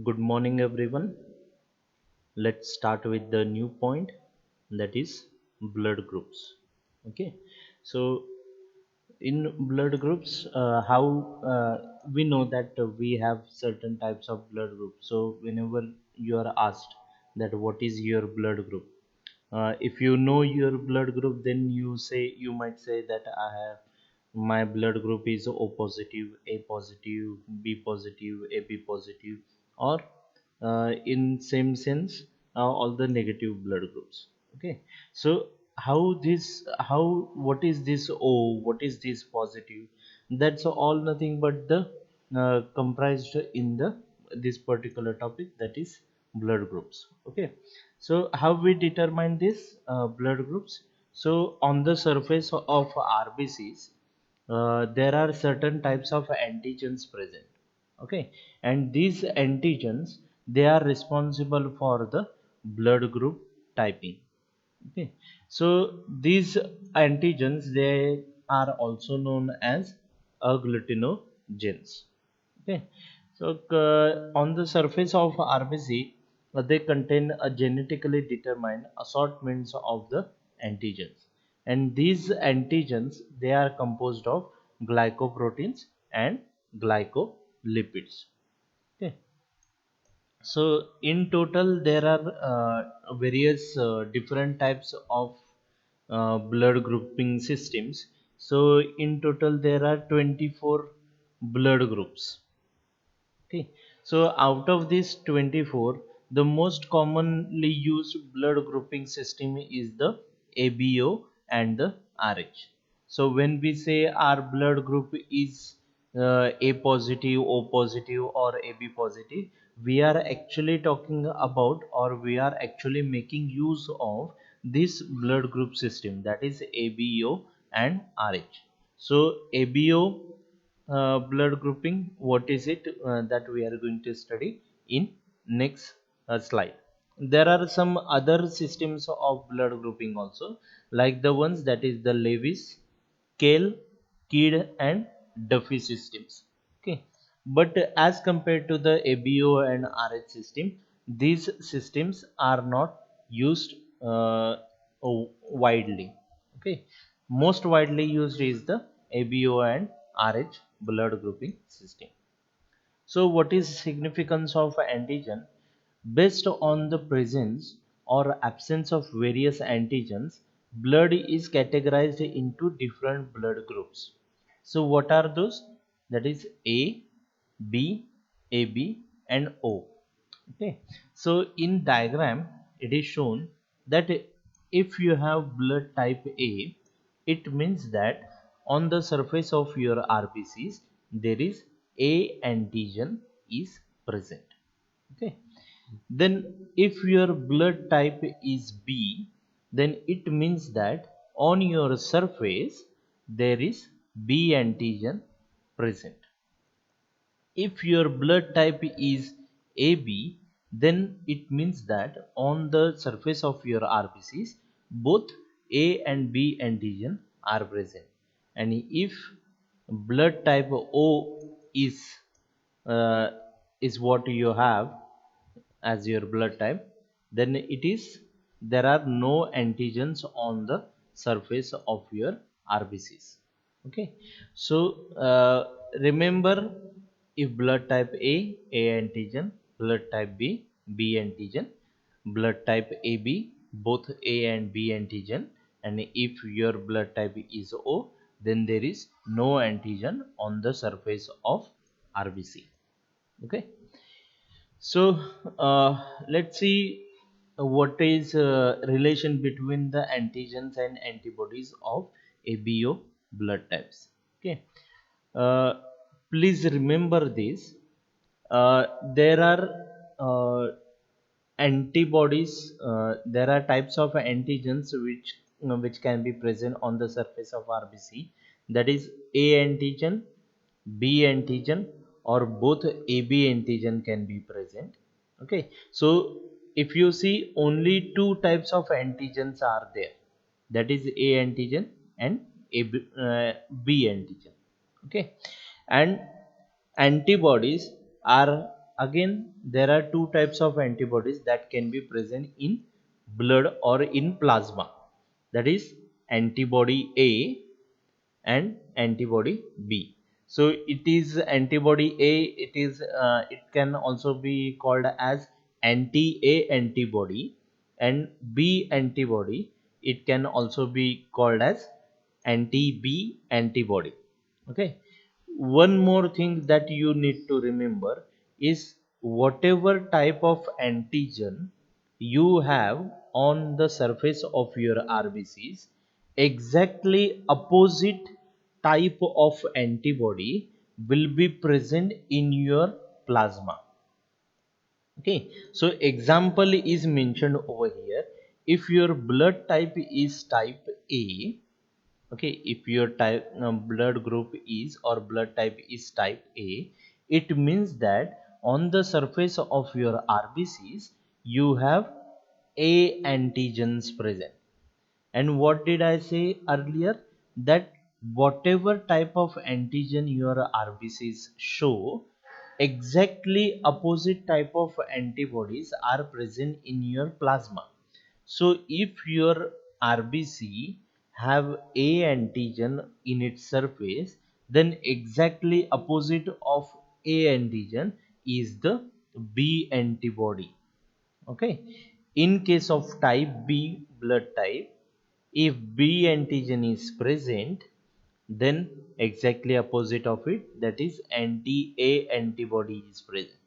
Good morning, everyone. Let's start with the new point, that is blood groups. Okay, so in blood groups, how we know that we have certain types of blood groups. So, whenever you are asked that what is your blood group, if you know your blood group, then you might say that I have my blood group is O positive, A positive, B positive, AB positive, or in same sense all the negative blood groups. Okay, so how what is this O, what is this positive? That's all nothing but the comprised in the this particular topic, that is blood groups. Okay, so how we determine this blood groups? So on the surface of RBCs, there are certain types of antigens present. Okay, and these antigens, they are responsible for the blood group typing. Okay, so these antigens, they are also known as agglutinogens. Okay, so on the surface of RBC, they contain a genetically determined assortments of the antigens, and these antigens, they are composed of glycoproteins and glycolipids. Okay, so in total there are various different types of blood grouping systems. So in total there are 24 blood groups. Okay, so out of these 24, the most commonly used blood grouping system is the ABO and the RH. So when we say our blood group is A positive, O positive, or AB positive, we are actually talking about, or we are actually making use of this blood group system, that is ABO and RH. So ABO blood grouping, what is it that we are going to study in next slide. There are some other systems of blood grouping also, like the ones that is the Lewis, Kale, Kidd and Duffy systems. Okay, but as compared to the ABO and RH system, these systems are not used widely. Okay, most widely used is the ABO and RH blood grouping system. So what is significance of antigen? Based on the presence or absence of various antigens, blood is categorized into different blood groups. So what are those? That is A, B, AB and O. Okay, so in diagram it is shown that if you have blood type A, it means that on the surface of your RBCs there is A antigen is present. Okay, then if your blood type is B, then it means that on your surface there is B antigen present. If your blood type is AB, then it means that on the surface of your RBCs, both A and B antigen are present. And if blood type O uh, is what you have as your blood type, then it is there are no antigens on the surface of your RBCs. Okay, so remember, if blood type A antigen, blood type B antigen, blood type AB, both A and B antigen, and if your blood type is O, then there is no antigen on the surface of RBC. Okay, so let's see what is relation between the antigens and antibodies of ABO blood types. Okay, uh, please remember this. There are uh, antibodies. There are types of antigens which can be present on the surface of RBC. That is A antigen, B antigen, or both AB antigen can be present. Okay, so if you see, only two types of antigens are there, that is A antigen and B antigen. Okay, and antibodies are again there are two types of antibodies that can be present in blood or in plasma, that is antibody A and antibody B. So it is antibody A, it can also be called as anti-A antibody, and B antibody it can also be called as anti-B antibody. Okay. One more thing that you need to remember is whatever type of antigen you have on the surface of your RBCs, exactly opposite type of antibody will be present in your plasma. Okay, so example is mentioned over here. If your blood type is type A, okay, if your blood group is or blood type is type A, it means that on the surface of your RBCs you have A antigens present. And what did I say earlier? That whatever type of antigen your RBCs show, exactly opposite type of antibodies are present in your plasma. So if your RBC have A antigen in its surface, then exactly opposite of A antigen is the B antibody. Okay, in case of type B blood type, if B antigen is present, then exactly opposite of it, that is anti-A antibody is present.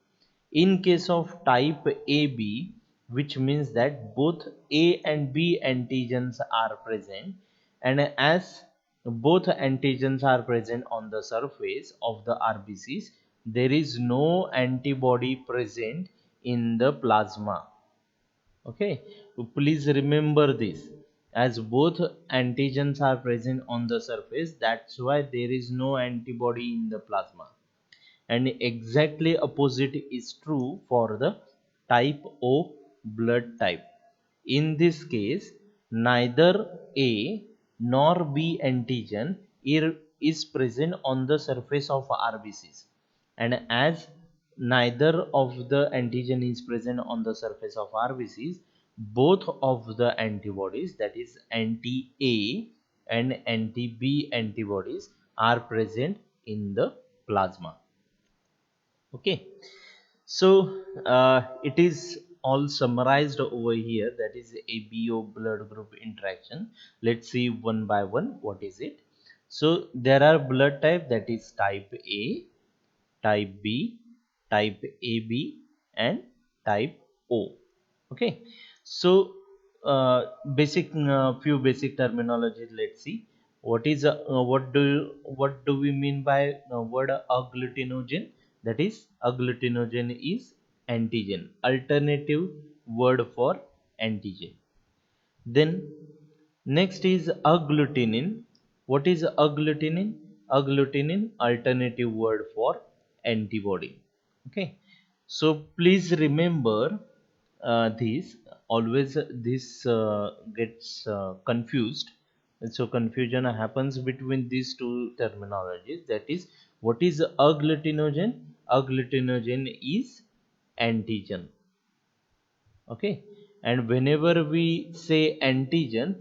In case of type AB, which means that both A and B antigens are present, and as both antigens are present on the surface of the RBCs, there is no antibody present in the plasma. Okay, please remember this. As both antigens are present on the surface, that's why there is no antibody in the plasma. And exactly opposite is true for the type O blood type. In this case, neither A nor B antigen is present on the surface of RBCs, and as neither of the antigen is present on the surface of RBCs, both of the antibodies, that is anti-A and anti-B antibodies, are present in the plasma. Okay, so it is all summarized over here, that is ABO blood group interaction. Let's see one by one what is it. So there are blood type, that is type A, type B, type AB, and type O. Okay, so basic few basic terminology. Let's see what do we mean by word agglutinogen. That is agglutinogen is antigen, alternative word for antigen. Then next is agglutinin. What is agglutinin? Agglutinin, alternative word for antibody. Okay, so please remember this. Always this gets confused. And so confusion happens between these two terminologies. That is, what is agglutinogen? Agglutinogen is antigen. Okay, and whenever we say antigen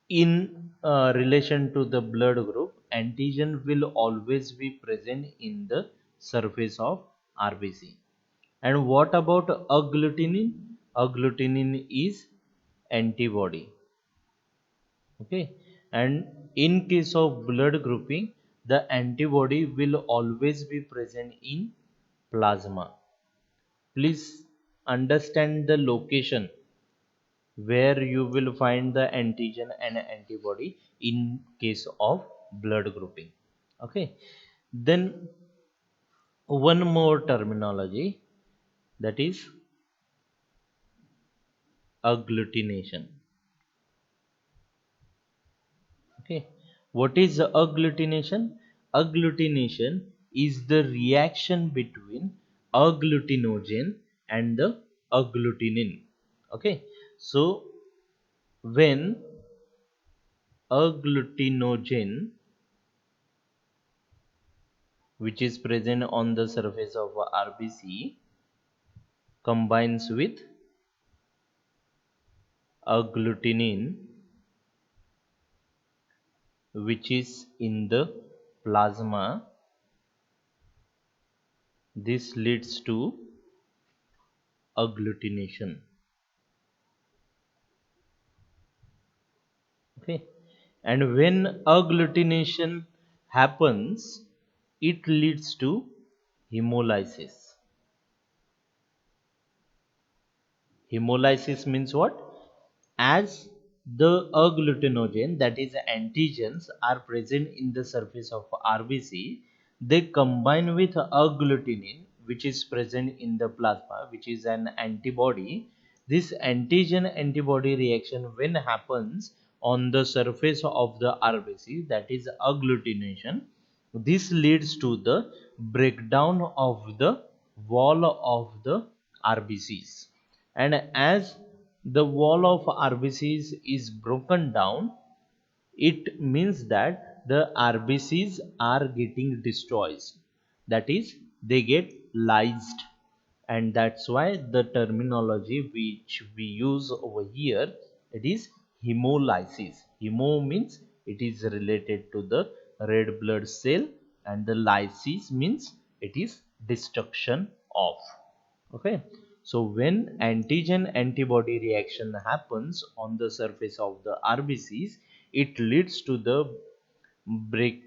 in relation to the blood group, antigen will always be present in the surface of RBC. And what about agglutinin? Agglutinin is antibody. Okay, and in case of blood grouping, the antibody will always be present in plasma. Please understand the location where you will find the antigen and antibody in case of blood grouping. Okay, then one more terminology, that is agglutination. Okay, what is agglutination? Agglutination is the reaction between agglutinogen and the agglutinin. Okay, so when agglutinogen which is present on the surface of RBC, combines with agglutinin, which is in the plasma. This leads to agglutination. Okay, and when agglutination happens, it leads to hemolysis. Hemolysis means what? As the agglutinogen, that is antigens, are present in the surface of RBC, they combine with agglutinin, which is present in the plasma, which is an antibody. This antigen antibody reaction, when happens on the surface of the RBC, that is agglutination, this leads to the breakdown of the wall of the RBCs. And as the wall of RBCs is broken down, it means that the RBCs are getting destroyed. That is, they get lysed, and that's why the terminology which we use over here, it is hemolysis. Hemo means it is related to the red blood cell, and the lysis means it is destruction of. Okay, so when antigen antibody reaction happens on the surface of the RBCs, it leads to the break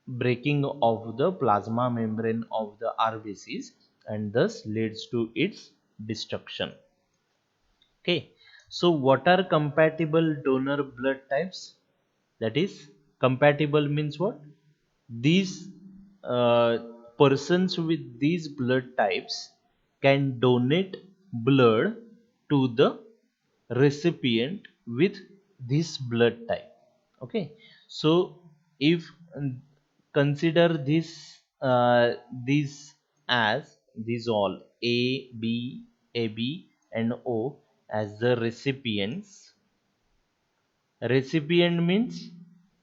breaking of the plasma membrane of the RBCs, and thus leads to its destruction. Okay, so what are compatible donor blood types? That is, compatible means what? These uh, persons with these blood types can donate blood to the recipient with this blood type. Okay, so if consider this as these all AB and O as the recipients. Recipient means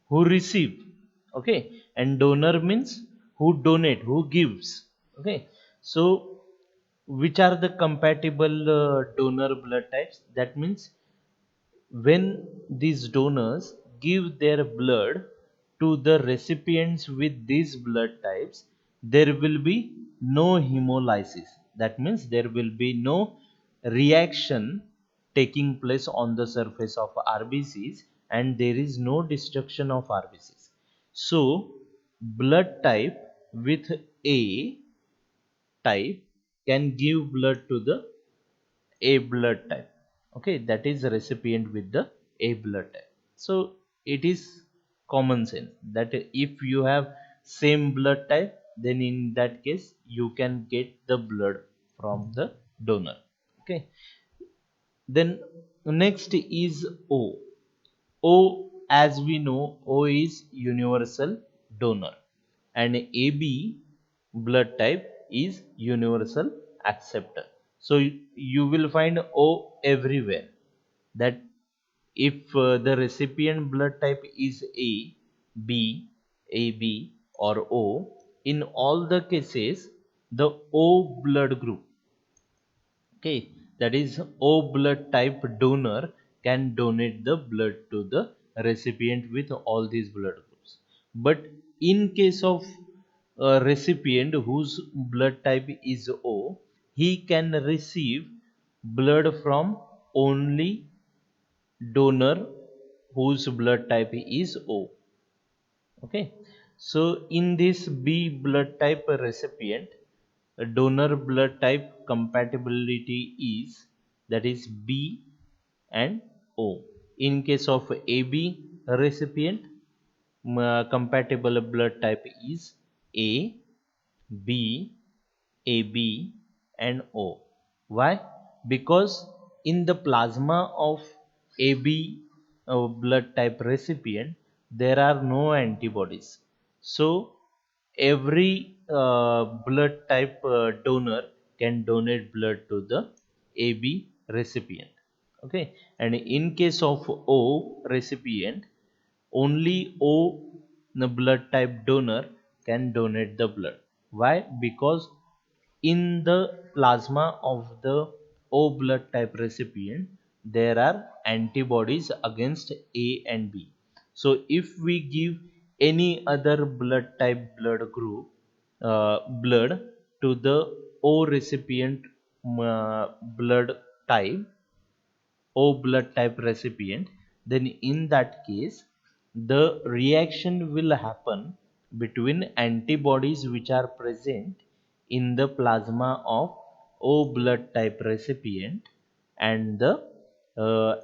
who receive, okay, and donor means who donate, who gives. Okay, so which are the compatible donor blood types? That means when these donors give their blood to the recipients with these blood types, there will be no hemolysis. That means there will be no reaction taking place on the surface of RBCs, and there is no destruction of RBCs. So, blood type with A type can give blood to the A blood type. Okay, that is the recipient with the A blood type. So it is common sense that if you have same blood type, then in that case you can get the blood from the donor. Okay, then next is O. O, as we know, O is universal donor, and AB blood type is universal acceptor. So you will find O everywhere. That if the recipient blood type is A, B, AB, or O, in all the cases, the O blood group, okay, that is O blood type donor, can donate the blood to the recipient with all these blood groups. But in case of a recipient whose blood type is O, he can receive blood from only donor whose blood type is O. Okay, so in this B blood type recipient, a donor blood type compatibility is, that is, B and O. In case of AB recipient, compatible blood type is A, B, AB, and O. Why? Because in the plasma of AB blood type recipient, there are no antibodies. So every blood type donor can donate blood to the AB recipient. Okay, and in case of O recipient, only O the blood type donor can donate the blood. Why? Because in the plasma of the O blood type recipient, there are antibodies against A and B. So if we give any other blood type blood group blood to the O recipient blood type, O blood type recipient, then in that case the reaction will happen between antibodies which are present in the plasma of O blood type recipient and the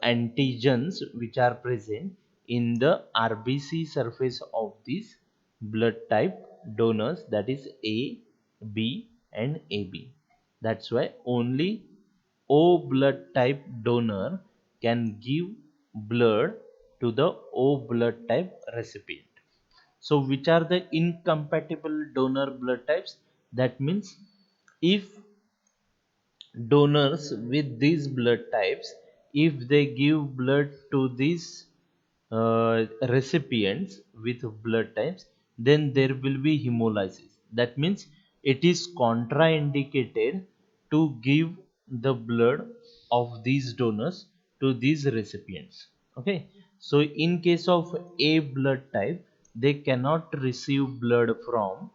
antigens which are present in the RBC surface of these blood type donors, that is A, B and AB. That's why only O blood type donor can give blood to the O blood type recipient. So which are the incompatible donor blood types? That means if donors with these blood types, if they give blood to these recipients with blood types, then there will be hemolysis. That means it is contraindicated to give the blood of these donors to these recipients. Okay, so in case of A blood type, they cannot receive blood from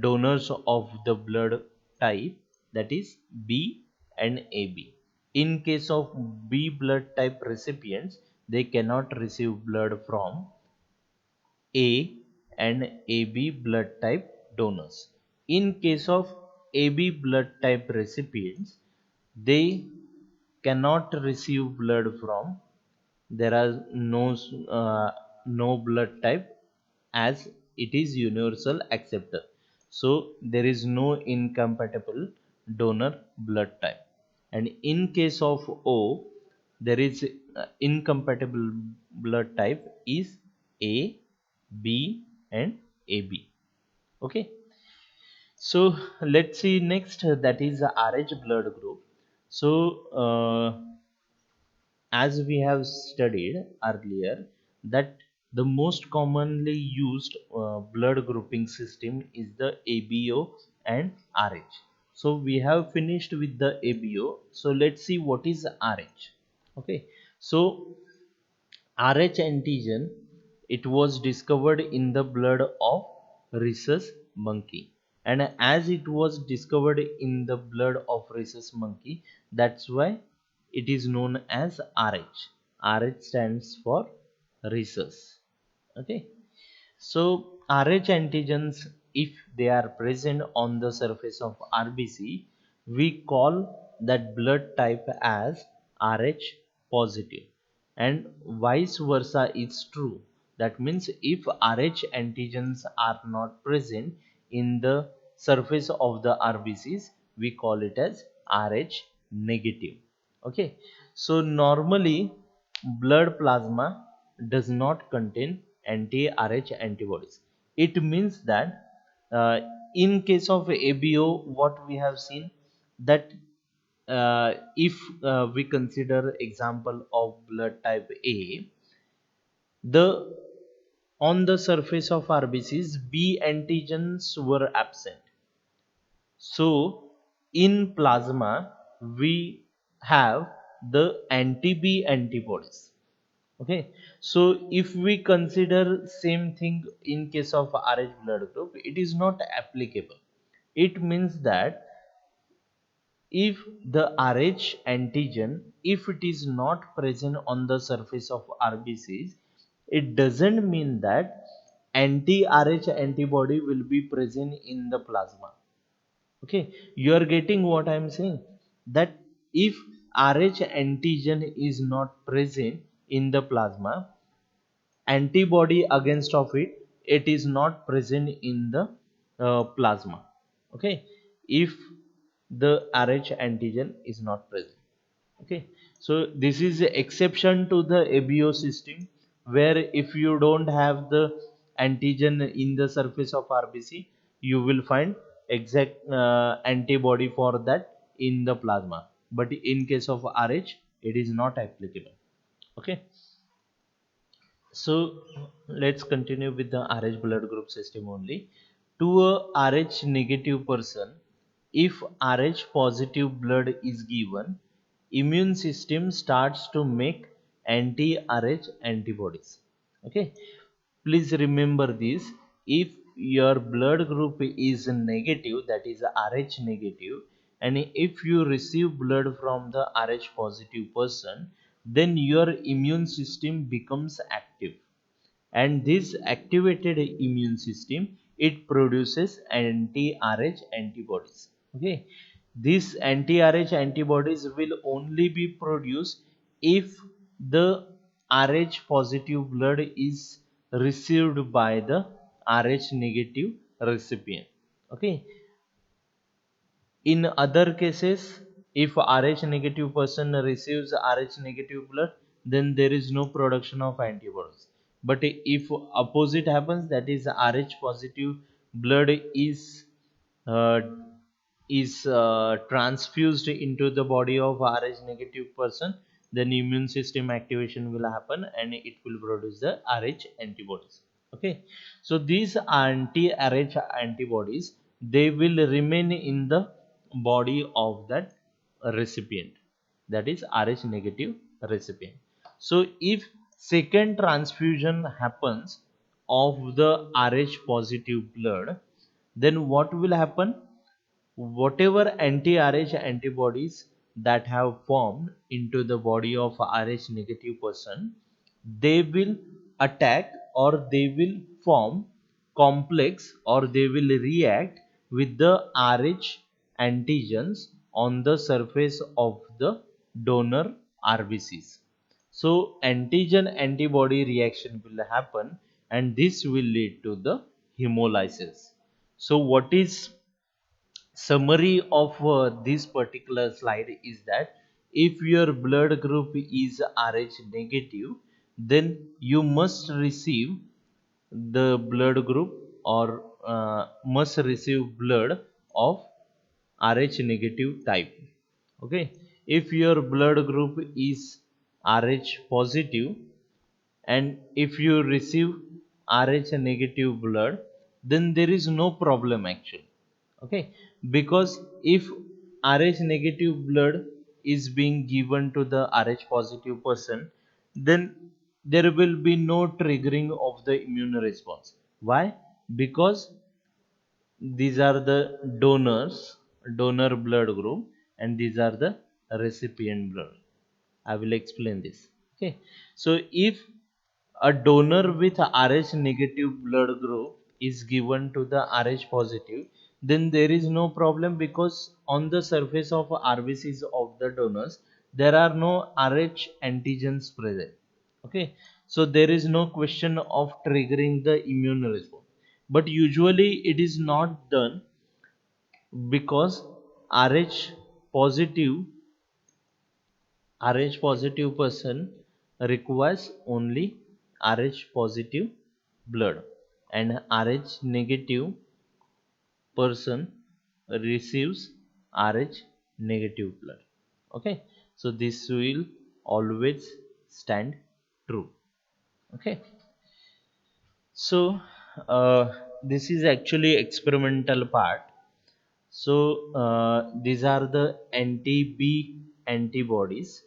donors of the blood type, that is B and AB. In case of B blood type recipients, they cannot receive blood from A and AB blood type donors. In case of AB blood type recipients, they cannot receive blood from, there are no blood type, as it is universal acceptor, so there is no incompatible donor blood type. And in case of O, there is incompatible blood type is A, B and AB. Okay, so let's see next, that is the Rh blood group. So as we have studied earlier, that the most commonly used blood grouping system is the ABO and Rh. So we have finished with the ABO. So let's see what is Rh. Okay, so Rh antigen, it was discovered in the blood of rhesus monkey, and as it was discovered in the blood of rhesus monkey, that's why it is known as Rh. Rh stands for rhesus. Okay, so Rh antigens, if they are present on the surface of RBC, we call that blood type as Rh positive, and vice versa is true. That means if Rh antigens are not present in the surface of the RBCs, we call it as Rh negative. Okay, so normally blood plasma does not contain anti-Rh antibodies. It means that uh, in case of ABO, what we have seen, that if we consider example of blood type A, the on the surface of RBCs, B antigens were absent. So in plasma, we have the anti-B antibodies. Okay, so if we consider same thing in case of Rh blood group, it is not applicable. It means that if the Rh antigen, if it is not present on the surface of RBCs, it doesn't mean that anti-Rh antibody will be present in the plasma. Okay, you are getting what I am saying, that if Rh antigen is not present in the plasma, antibody against of it is not present in the plasma. Okay, if the Rh antigen is not present. Okay, so this is the exception to the ABO system, where if you don't have the antigen in the surface of RBC, you will find exact antibody for that in the plasma, but in case of Rh, it is not applicable. Okay, So let's continue with the Rh blood group system only. To a Rh negative person, if Rh positive blood is given, immune system starts to make anti-Rh antibodies. Okay, please remember this. If your blood group is negative, that is Rh negative, and if you receive blood from the Rh positive person, then your immune system becomes active, and this activated immune system, it produces anti-Rh antibodies. Okay, these anti-Rh antibodies will only be produced if the Rh positive blood is received by the Rh negative recipient. Okay, in other cases, if Rh negative person receives Rh negative blood, then there is no production of antibodies. But if opposite happens, that is Rh positive blood uh, is transfused into the body of Rh negative person, then immune system activation will happen and it will produce the Rh antibodies. Okay, so these anti-Rh antibodies, they will remain in the body of that recipient, that is Rh negative recipient. So if second transfusion happens of the Rh positive blood, then what will happen? Whatever anti-Rh antibodies that have formed into the body of Rh negative person, they will attack, or they will form complex, or they will react with the Rh antigens on the surface of the donor RBCs. So antigen antibody reaction will happen, and this will lead to the hemolysis. So what is summary of this particular slide is that if your blood group is Rh negative, then you must receive the blood group, or must receive blood of Rh negative type. Okay, if your blood group is Rh positive, and if you receive Rh negative blood, then there is no problem actually. Okay, because if Rh negative blood is being given to the Rh positive person, then there will be no triggering of the immune response. Why? Because these are the donor blood group, and these are the recipient blood. I will explain this. Okay, so if a donor with Rh negative blood group is given to the Rh positive, then there is no problem, because on the surface of RBCs of the donors, there are no Rh antigens present. Okay, so there is no question of triggering the immune response. But usually it is not done, because Rh positive Rh positive person requires only Rh positive blood, and Rh negative person receives Rh negative blood. Okay, so this will always stand true. Okay, so this is actually experimental part. So these are the anti-B antibodies.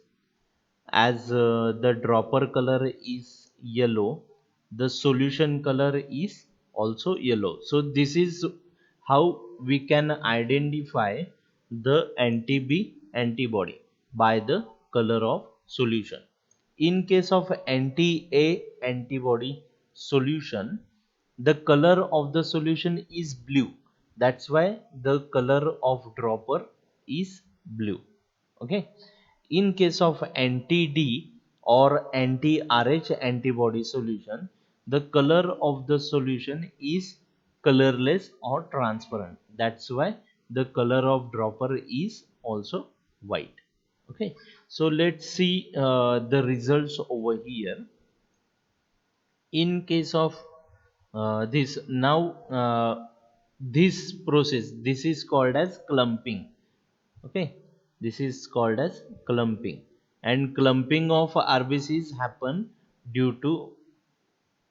As the dropper color is yellow, the solution color is also yellow. So this is how we can identify the anti-B antibody, by the color of solution. In case of anti-A antibody solution, the color of the solution is blue. That's why the color of dropper is blue. Okay, in case of anti-D or anti-Rh antibody solution, the color of the solution is colorless or transparent. That's why the color of dropper is also white. Okay, so let's see the results over here. In case of this now, this process, this is called as clumping. Okay, this is called as clumping, and clumping of RBCs happen due to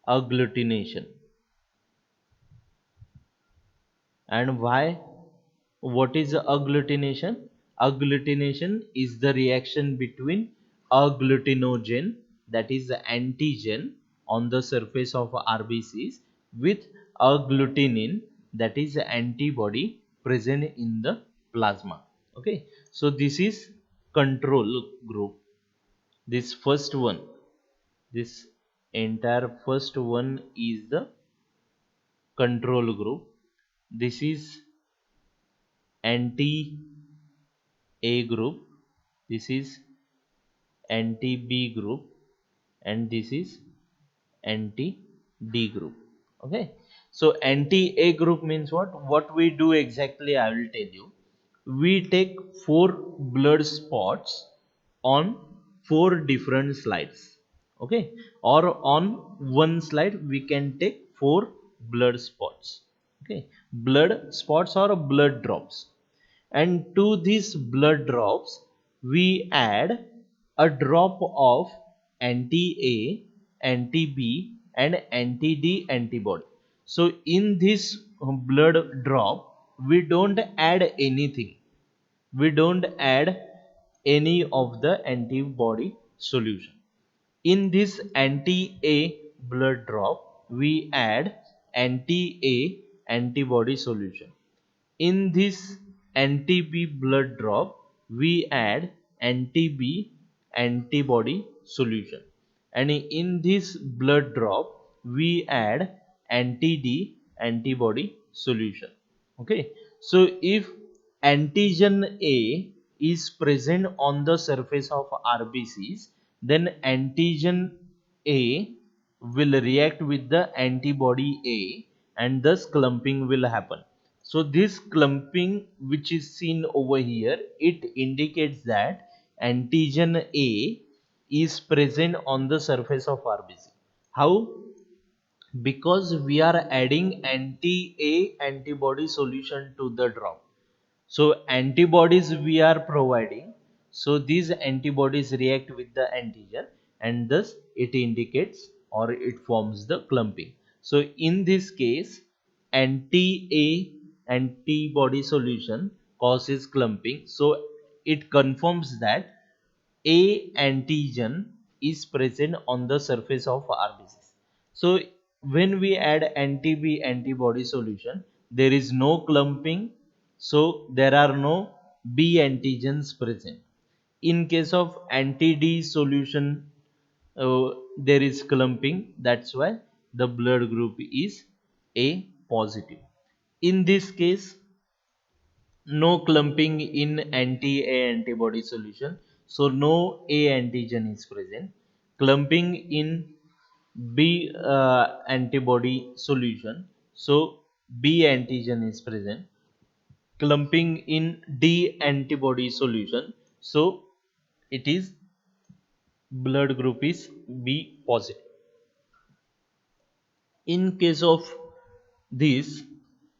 agglutination. And why? What is agglutination? Agglutination is the reaction between agglutinogen, that is the antigen on the surface of RBCs, with agglutinin, that is the antibody present in the plasma. Okay, so this is control group. This first one, this entire first one is the control group. This is anti A group, this is anti B group, and this is anti D group. Okay, so anti A group means what? What we do exactly, I will tell you. We take 4 blood spots on 4 different slides. Okay, or on one slide we can take 4 blood spots. Okay, blood spots or blood drops, and to these blood drops we add a drop of anti-A, anti-B and anti-D antibody. So in this blood drop we don't add anything. We don't add any of the antibody solution. In this anti-A blood drop we add anti-A antibody solution. In this anti-B blood drop, we add anti-B antibody solution. And in this blood drop, we add anti-D antibody solution. Okay. So if antigen A is present on the surface of RBCs, then antigen A will react with the antibody A, and thus clumping will happen. So this clumping which is seen over here, it indicates that antigen A is present on the surface of RBC. How? Because we are adding anti-A antibody solution to the drop. So antibodies we are providing. So these antibodies react with the antigen, and thus it indicates or it forms the clumping. So in this case, anti-A antibody solution causes clumping. So it confirms that A antigen is present on the surface of RBCs. So when we add anti-B antibody solution, there is no clumping, so there are no B antigens present. In case of anti-D solution, there is clumping, that's why the blood group is A positive. In this case, no clumping in anti-A antibody solution, so no A antigen is present. Clumping in B antibody solution, so B antigen is present. Clumping in D antibody solution, so it is blood group is B positive. In case of this,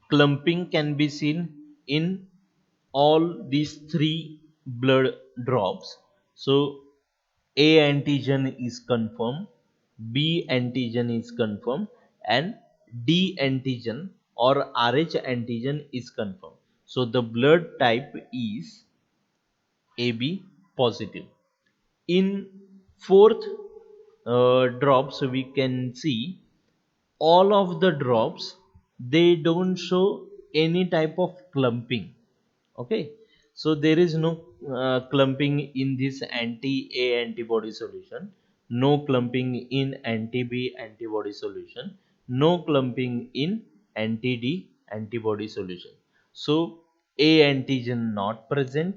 clumping can be seen in all these 3 blood drops. So A antigen is confirmed, B antigen is confirmed, and D antigen or Rh antigen is confirmed. So the blood type is AB positive. In 4th drops we can see all of the drops, they don't show any type of clumping. Okay, so there is no clumping in this anti-A antibody solution, no clumping in anti-B antibody solution, no clumping in anti-D antibody solution. So A antigen not present,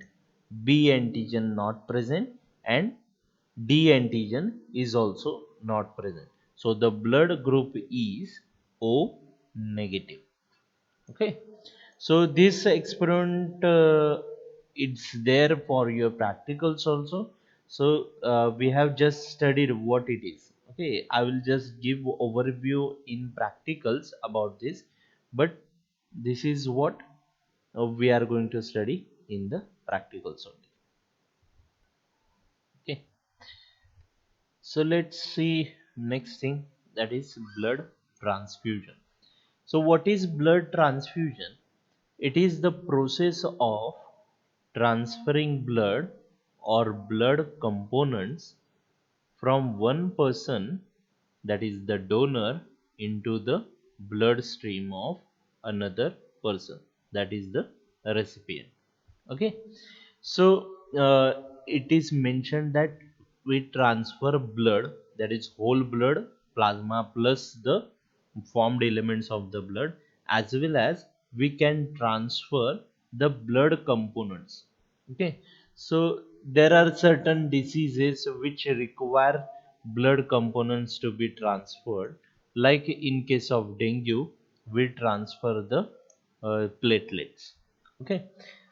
B antigen not present, and D antigen is also not present. So the blood group is O negative. Okay. So this experiment it's there for your practicals also. So we have just studied what it is. Okay, I will just give overview in practicals about this, but this is what we are going to study in the practicals only. Okay. So let's see next thing. that is blood transfusion. So what is blood transfusion? It is the process of transferring blood or blood components from one person, that is the donor, into the bloodstream of another person, that is the recipient. Okay, so it is mentioned that we transfer blood, that is whole blood, plasma plus the formed elements of the blood, as well as we can transfer the blood components. Okay, so there are certain diseases which require blood components to be transferred, like in case of dengue we transfer the platelets. Okay,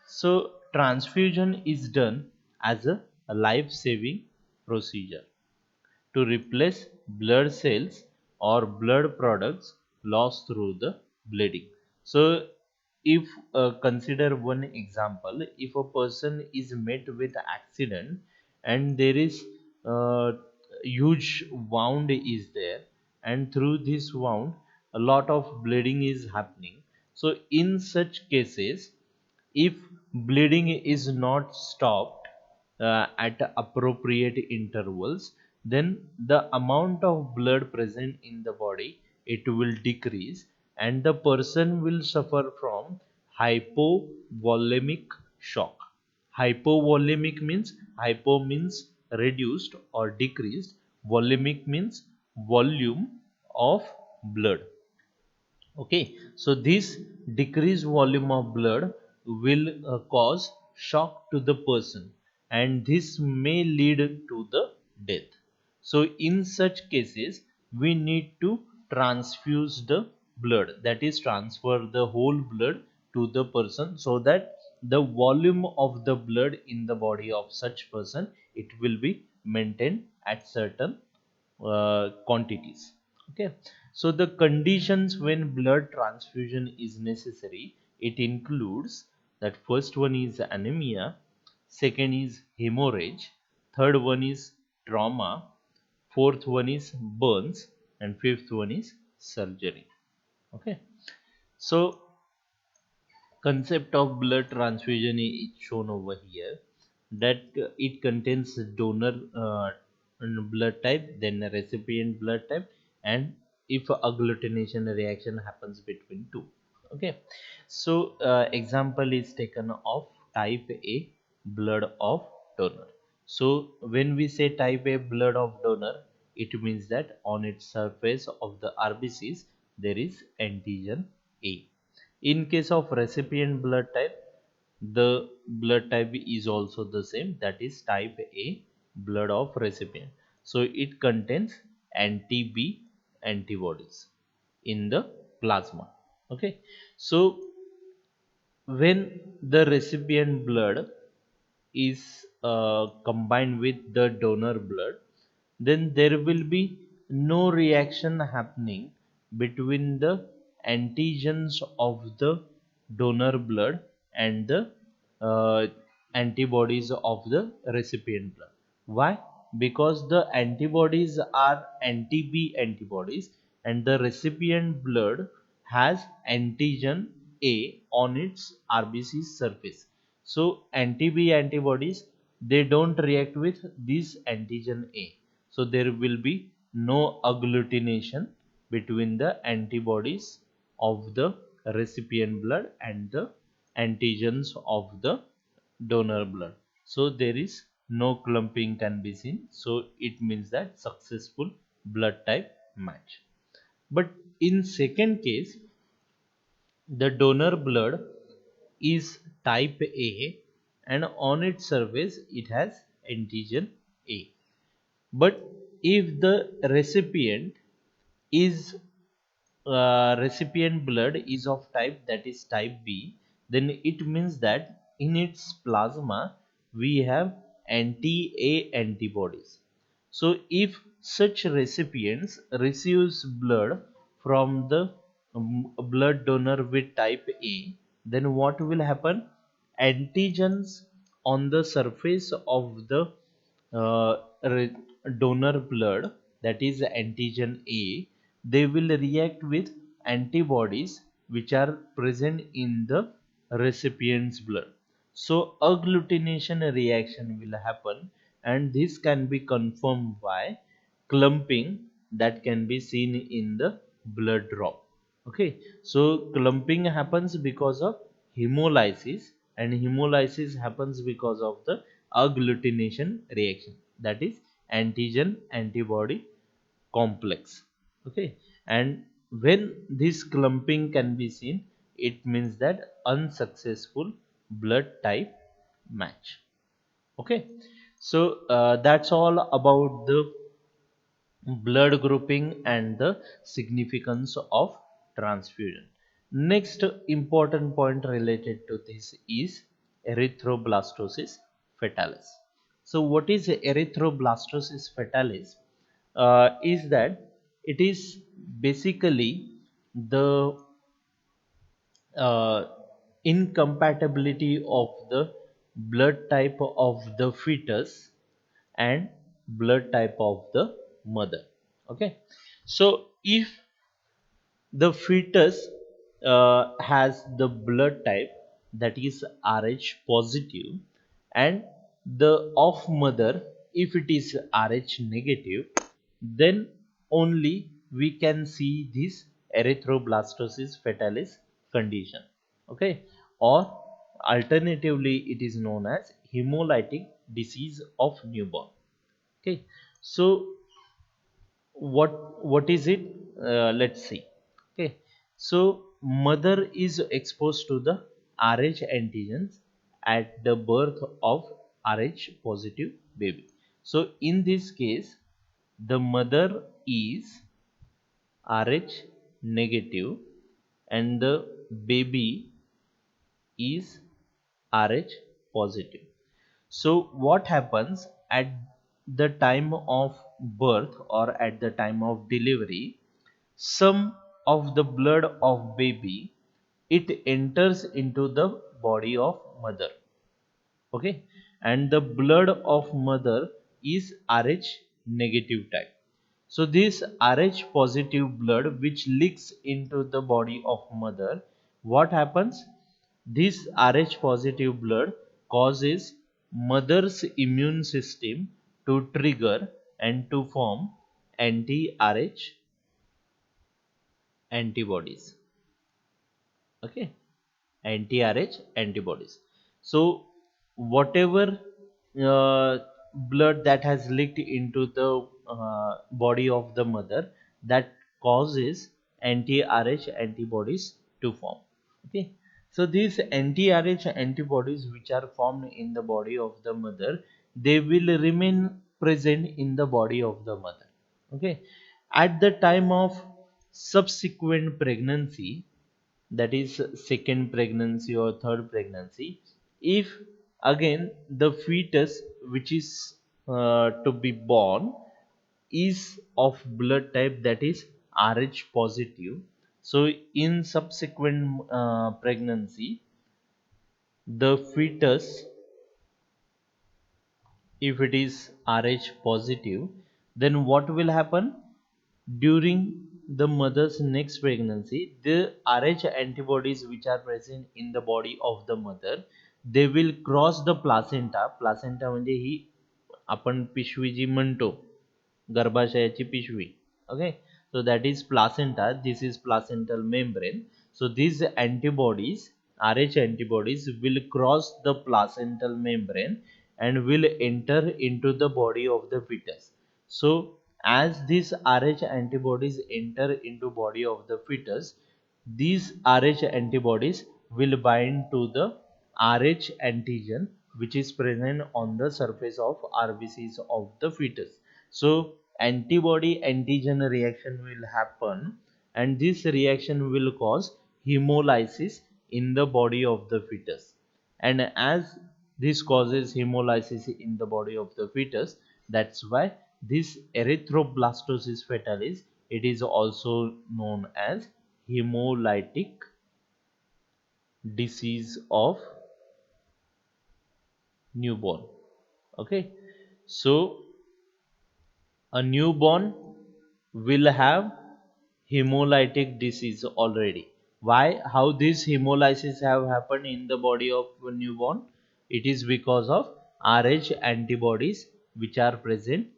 so transfusion is done as a life saving procedure to replace blood cells or blood products lost through the bleeding. So, if consider one example, if a person is met with accident and there is uh, huge wound is there, and through this wound a lot of bleeding is happening. So, in such cases, if bleeding is not stopped at appropriate intervals, then the amount of blood present in the body, it will decrease, and the person will suffer from hypovolemic shock. Hypovolemic means, hypo means reduced or decreased, volemic means volume of blood. Okay, so this decreased volume of blood will cause shock to the person, and this may lead to the death. So in such cases we need to transfuse the blood, that is transfer the whole blood to the person, so that the volume of the blood in the body of such person, it will be maintained at certain quantities. Okay, so the conditions when blood transfusion is necessary, it includes that first one is anemia, second is hemorrhage, third one is trauma, fourth one is burns, and fifth one is surgery. Okay, so concept of blood transfusion is shown over here, that it contains donor blood type, then a recipient blood type, and if agglutination reaction happens between two. Okay, so example is taken of type A blood of donor. So when we say type A blood of donor, it means that on its surface of the RBCs there is antigen A. In case of recipient blood type, the blood type is also the same, that is type A blood of recipient. So it contains anti-B antibodies in the plasma. Okay, so when the recipient blood is combined with the donor blood, then there will be no reaction happening between the antigens of the donor blood and the uh, antibodies of the recipient blood. Why? Because the antibodies are anti-B antibodies, and the recipient blood has antigen A on its RBC surface. So anti-B antibodies, they don't react with this antigen A. So there will be no agglutination between the antibodies of the recipient blood and the antigens of the donor blood. So there is no clumping can be seen. So it means that successful blood type match. But in second case, the donor blood is type A, and on its surface it has antigen A. But if the is recipient blood is of type, that is type B, then it means that in its plasma we have anti-A antibodies. So if such recipients receives blood from the blood donor with type A, then what will happen? Antigens on the surface of the uh, donor blood, that is antigen A, they will react with antibodies which are present in the recipient's blood. So agglutination reaction will happen, and this can be confirmed by clumping that can be seen in the blood drop. Okay, so clumping happens because of hemolysis, and hemolysis happens because of the agglutination reaction, that is antigen antibody complex. Okay, and when this clumping can be seen, it means that unsuccessful blood type match. Okay, so that's all about the blood grouping and the significance of transfusion. Next important point related to this is erythroblastosis fetalis. So what is erythroblastosis fetalis? Is that it is basically the uh, incompatibility of the blood type of the fetus and blood type of the mother. Okay, so if the fetus has the blood type that is Rh positive, and the of mother if it is Rh negative, then only we can see this erythroblastosis fetalis condition. Okay, or alternatively it is known as hemolytic disease of newborn. Okay, so what is it? Let's see. Okay, so mother is exposed to the Rh antigens at the birth of Rh positive baby. So in this case the mother is Rh negative and the baby is Rh positive. So what happens at the time of birth or at the time of delivery? Some of the blood of baby, it enters into the body of mother. Okay, and the blood of mother is Rh negative type. So this Rh positive blood which leaks into the body of mother, what happens? This Rh positive blood causes mother's immune system to trigger and to form anti-Rh antibodies. Okay, anti-Rh antibodies. So whatever uh, blood that has leaked into the body of the mother, that causes anti-Rh antibodies to form. Okay, so these anti-Rh antibodies which are formed in the body of the mother, they will remain present in the body of the mother. Okay, at the time of subsequent pregnancy, that is second pregnancy or third pregnancy, if again the fetus which is to be born is of blood type that is Rh positive, so in subsequent pregnancy the fetus, if it is Rh positive, then what will happen? During the mother's next pregnancy, the Rh antibodies which are present in the body of the mother, they will cross the placenta. Placenta म्हणजे ही आपण पिशवी जी म्हणतो, गर्भाशयाची पिशवी. Okay, so that is placenta. This is placental membrane. So these antibodies, Rh antibodies, will cross the placental membrane and will enter into the body of the fetus. So as these Rh antibodies enter into body of the fetus, these Rh antibodies will bind to the Rh antigen which is present on the surface of RBCs of the fetus. So antibody antigen reaction will happen, and this reaction will cause hemolysis in the body of the fetus. And as this causes hemolysis in the body of the fetus, that's why this erythroblastosis fetalis, it is also known as hemolytic disease of newborn. Okay, so a newborn will have hemolytic disease already. Why? How this hemolysis have happened in the body of a newborn? It is because of Rh antibodies which are present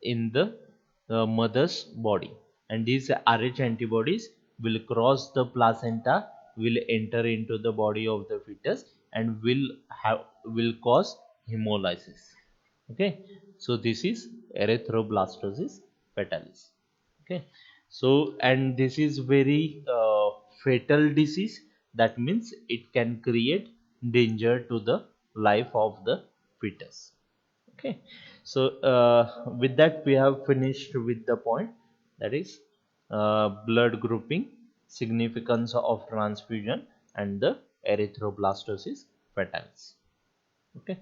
in the mother's body, and these Rh antibodies will cross the placenta, will enter into the body of the fetus, and will cause hemolysis. Okay, so this is erythroblastosis fetalis. Okay, so and this is very fatal disease. That means it can create danger to the life of the fetus. Okay, so with that we have finished with the point, that is blood grouping, significance of transfusion, and the erythroblastosis fetalis. Okay,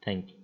thank you.